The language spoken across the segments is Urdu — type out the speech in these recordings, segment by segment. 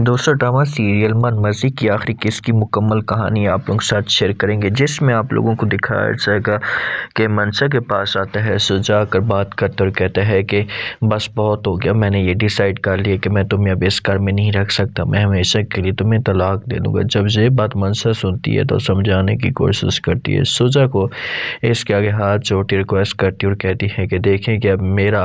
دوستو ڈرامہ سیریل من مرضی کی آخری قسط کی مکمل کہانی آپ لوگوں کے ساتھ شیئر کریں گے، جس میں آپ لوگوں کو دکھایا جائے گا کہ منشا کے پاس آتا ہے سجا کر بات کرتا اور کہتا ہے کہ بس بہت ہو گیا، میں نے یہ ڈیسائیڈ کر لیا کہ میں تمہیں اب اس گھر میں نہیں رکھ سکتا، میں ہمیشہ کے لیے تمہیں طلاق دے دوں گا۔ جب یہ بات منشا سنتی ہے تو سمجھانے کی کوشش کرتی ہے، سجا کو اس کے آگے ہاتھ جوڑتی ریکویسٹ کرتی اور کہتی ہے کہ دیکھیں کہ اب میرا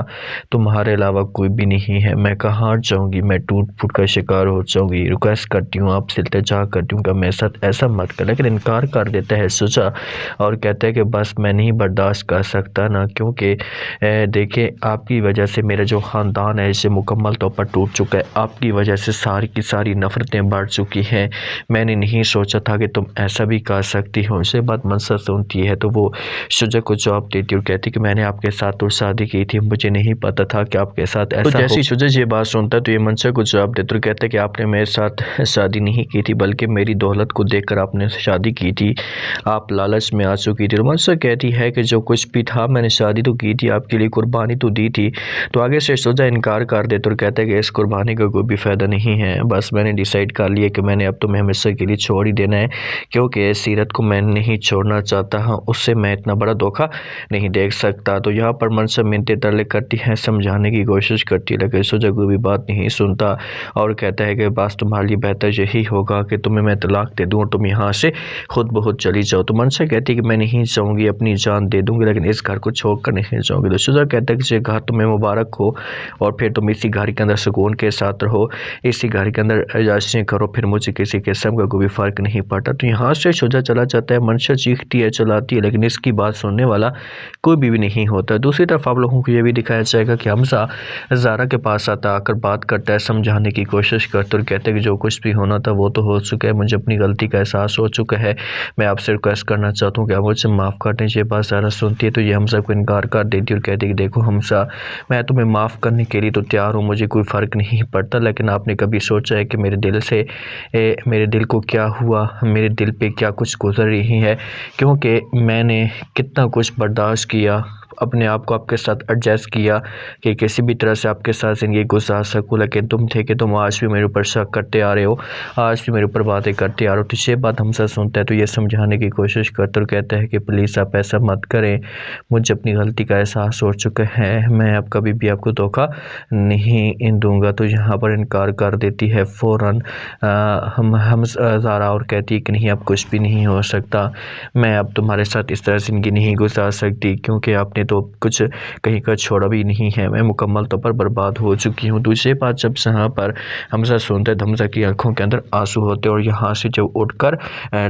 تمہارے علاوہ کوئی بھی نہیں ہے، میں کہاں جاؤں گی، میں ٹوٹ پھوٹ کا شکار ہو جاؤں گی، ریکویسٹ کرتی ہوں آپ سے، التجا کرتی ہوں کہ میرے ساتھ ایسا مت کر، لیکن انکار کر دیتا ہے سجا اور کہتا ہے کہ بس میں نہیں برداشت کر سکتا نا، کیونکہ دیکھیں آپ کی وجہ سے میرا جو خاندان ہے اسے مکمل طور پر ٹوٹ چکا ہے، آپ کی وجہ سے ساری کی ساری نفرتیں بڑھ چکی ہیں، میں نے نہیں سوچا تھا کہ تم ایسا بھی کر سکتی ہو۔ اسے بات منشا سنتی ہے تو وہ سجا کو جواب دیتی اور کہتی کہ میں نے آپ کے ساتھ تو شادی کی تھی، مجھے نہیں پتا تھا کہ آپ کے ساتھ ایسا ہو۔ جیسی سجا یہ بات سنتا ہے تو یہ منشا کو جواب دیتا اور کہتا ہے کہ آپ نے میرے ساتھ شادی نہیں کی تھی بلکہ میری دولت کو دیکھ کر آپ نے شادی کی تھی، آپ لالچ میں آ چکی تھی۔ منشا کہتی ہے کہ جو کچھ بھی تھا میں نے شادی تو کی تھی، آپ کے لیے قربانی تو دی تھی، تو آگے سے سجا انکار کر دیتا اور کہتا ہے کہ اس قربانی کا کوئی بھی فائدہ نہیں ہے، بس میں نے ڈیسائیڈ کر لیا کہ میں نے اب تمہیں ہمیشہ کے لیے چھوڑ ہی دینا ہے، کیونکہ سیرت کو میں نہیں چھوڑنا چاہتا ہوں، اس سے میں اتنا بڑا دھوکہ نہیں دیکھ سکتا۔ تو یہاں پر منشا منتیں ترلے کرتی ہے، سمجھانے کی کوشش کرتی ہے، لیکن سجا کوئی بھی بات نہیں سنتا اور کہتا ہے کہ بس تمہارے لیے بہتر یہی ہوگا کہ تمہیں میں طلاق دے دوں اور تم یہاں سے خود بخود چلی جاؤ۔ تو منشا کہتی ہے کہ میں نہیں چاہوں گی، اپنی جان دے دوں گی لیکن اس گھر کو چھوڑ کر نہیں جاؤں گی۔ تو سجا کہتا ہے کہ یہ گھر تمہیں مبارک ہو اور پھر تم اسی گھر کے اندر سکون کے ساتھ رہو، اسی گھر کے اندر عیاشیاں کرو، پھر مجھے کسی قسم کا کوئی بھی فرق نہیں پڑتا۔ تو یہاں سے سجا چلا جاتا ہے، منشا چیختی ہے، چلاتی ہے، لیکن اس کی بات سننے والا کوئی بھی نہیں ہوتا۔ دوسری طرف آپ لوگوں کو یہ بھی دکھایا جائے گا کہ حمزہ زارا کے پاس آ کر بات کرتا ہے، سمجھانے کی کوشش کرتا اور کہتا ہے کہ جو کچھ بھی ہونا تھا وہ تو ہو چکا ہے، مجھے اپنی غلطی کا احساس ہو چکا ہے، میں آپ سے ریکویسٹ کرنا چاہتا ہوں کہ آپ مجھے معاف کر دیں۔ یہ بات زارا سنتی ہے تو یہ حمزہ کو انکار کر دیتی اور کہتی ہے کہ دیکھو حمزہ، میں تمہیں معاف کرنے کے لیے تو تیار ہوں، مجھے کوئی فرق نہیں پڑتا، لیکن آپ نے کبھی سوچا ہے کہ میرے دل کو کیا ہوا، میرے دل پہ کیا کچھ گزر رہی ہے، کیونکہ میں نے کتنا کچھ برداشت کیا، اپنے آپ کو آپ کے ساتھ ایڈجسٹ کیا کہ کسی بھی طرح سے آپ کے ساتھ زندگی گزار سکوں، لیکن تم تھے کہ تم آج بھی میرے اوپر شک کرتے آ رہے ہو، آج بھی میرے اوپر باتیں کرتے آ رہے ہو۔ تو یہ بات حمزہ سنتا ہے تو یہ سمجھانے کی کوشش کرتا اور کہتا ہے کہ پلیز آپ ایسا مت کریں، مجھے اپنی غلطی کا احساس ہو چکا ہے، میں اب کبھی بھی آپ کو دھوکہ نہیں دوں گا۔ تو یہاں پر انکار کر دیتی ہے فوراً زارا اور کہتی ہے کہ نہیں، اب کچھ بھی نہیں ہو سکتا، میں اب تمہارے ساتھ اس طرح زندگی نہیں گزار سکتی، کیونکہ آپ نے تو کچھ کہیں کا چھوڑا بھی نہیں ہے، میں مکمل طور پر برباد ہو چکی ہوں۔ دوسری بات جب یہاں پر حمزہ سنتا ہے تو حمزہ کی آنکھوں کے اندر آنسو ہوتے اور یہاں سے جب اٹھ کر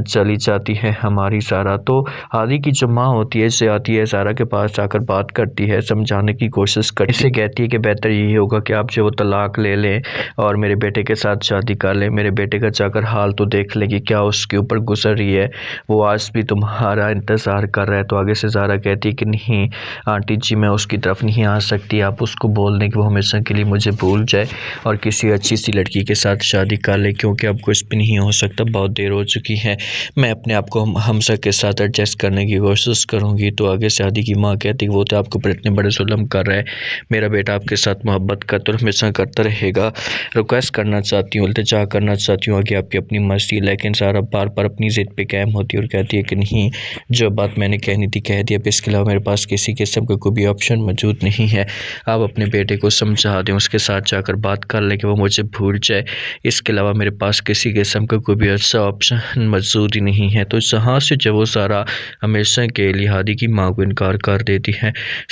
چلی جاتی ہے ہماری زارا، تو ہادی کی جو ماں ہوتی ہے سے آتی ہے، زارا کے پاس جا کر بات کرتی ہے، سمجھانے کی کوشش کرتی ہے، اسے کہتی ہے کہ بہتر یہی ہوگا کہ آپ جو وہ طلاق لے لیں اور میرے بیٹے کے ساتھ شادی کر لیں، میرے بیٹے کا جا کر حال تو دیکھ لیں کہ کیا اس کے اوپر گزر رہی ہے، وہ آج بھی تمہارا انتظار کر رہا ہے۔ تو آگے سے زارا کہتی ہے کہ نہیں آنٹی جی، میں اس کی طرف نہیں آ سکتی، آپ اس کو بول دیں کہ وہ ہمیشہ کے لیے مجھے بھول جائے اور کسی اچھی سی لڑکی کے ساتھ شادی کر لے، کیونکہ اب کچھ بھی نہیں ہو سکتا، بہت دیر ہو چکی ہے، میں اپنے آپ کو حمزہ کے ساتھ ایڈجسٹ کرنے کی کوشش کروں گی۔ تو آگے سے ہادی کی ماں کہتی ہے کہ وہ تو آپ کو پر اتنے بڑے ظلم کر رہا ہے، میرا بیٹا آپ کے ساتھ محبت کرتا اور ہمیشہ کرتا رہے گا، ریکویسٹ کرنا چاہتی ہوں، التجا کرنا چاہتی ہوں، آگے آپ کی اپنی مرضی، لیکن زارا بار بار اپنی ضد پہ قائم ہوتی ہے اور کہتی ہے کہ نہیں، جو بات میں نے کہنی تھی کہہ دی، اب اس کے علاوہ میرے پاس کسی قسم کا کوئی بھی آپشن موجود نہیں ہے، آپ اپنے بیٹے کو سمجھا دیں، اس کے ساتھ جا کر بات کر لیں کہ وہ مجھے بھول جائے، اس کے علاوہ میرے پاس کسی قسم کا کوئی بھی اچھا آپشن موجود ہی نہیں ہے۔ تو یہاں سے جب وہ زارا ہمیشہ کے لیے ہادی کی ماں کو انکار کر دیتی ہے،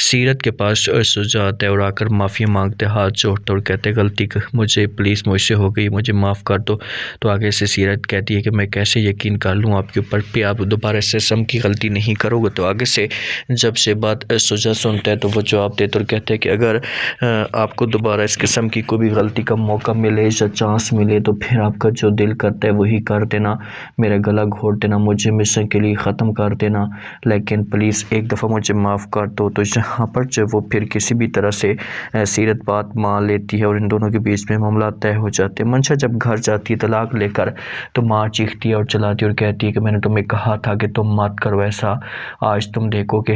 سیرت کے پاس سجا آتا ہے اور آ کر معافی مانگتے، ہاتھ جوڑتا اور کہتے غلطی مجھے پلیز مجھ سے ہو گئی، مجھے معاف کر دو۔ تو آگے سے سیرت کہتی ہے کہ میں کیسے یقین کر لوں آپ کے اوپر کہ آپ دوبارہ سے قسم کی غلطی نہیں کرو گے۔ تو آگے سے جب سے بات سجا سنتا ہے تو وہ جواب دیتا اور کہتے ہیں کہ اگر آپ کو دوبارہ اس قسم کی کوئی بھی غلطی کا موقع ملے یا چانس ملے تو پھر آپ کا جو دل کرتا ہے وہی کر دینا، میرا گلا گھونٹ دینا، مجھے ہمیشہ کے لیے ختم کر دینا، لیکن پلیز ایک دفعہ مجھے معاف کر دو۔ تو یہاں پر جب وہ پھر کسی بھی طرح سے سیرت بات مان لیتی ہے اور ان دونوں کے بیچ میں معاملات طے ہو جاتے ہیں۔ منشا جب گھر جاتی ہے طلاق لے کر تو ماں چیختی ہے اور چلاتی اور کہتی ہے کہ میں نے تمہیں کہا تھا کہ تم مت کرو ایسا، آج تم دیکھو کہ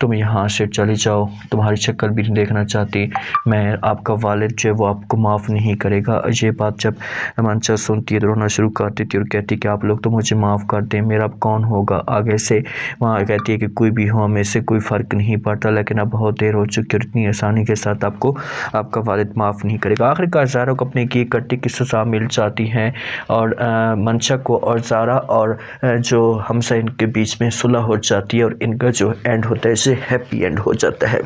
تم یہاں سے چلے جاؤ، تمہاری شکل بھی نہیں دیکھنا چاہتی، میں آپ کا والد جو ہے وہ آپ کو معاف نہیں کرے گا۔ یہ بات جب منشا سنتی ہے تو رونا شروع کر دیتی ہے اور کہتی ہے کہ آپ لوگ تو مجھے معاف کر دیں، میرا اب کون ہوگا آگے سے۔ وہاں کہتی ہے کہ کوئی بھی ہو ہمیں سے کوئی فرق نہیں پڑتا، لیکن اب بہت دیر ہو چکی اور اتنی آسانی کے ساتھ آپ کو آپ کا والد معاف نہیں کرے گا۔ آخرکار زارا کو اپنے کیے کرتے کی سزا مل جاتی ہے اور منشا کو اور زارا اور جو حمزہ ان کے بیچ میں صلح ہو جاتی ہے اور ان کا جو اینڈ ہوتا ہے اسے ہیپی اینڈ ہو جاتا ہے۔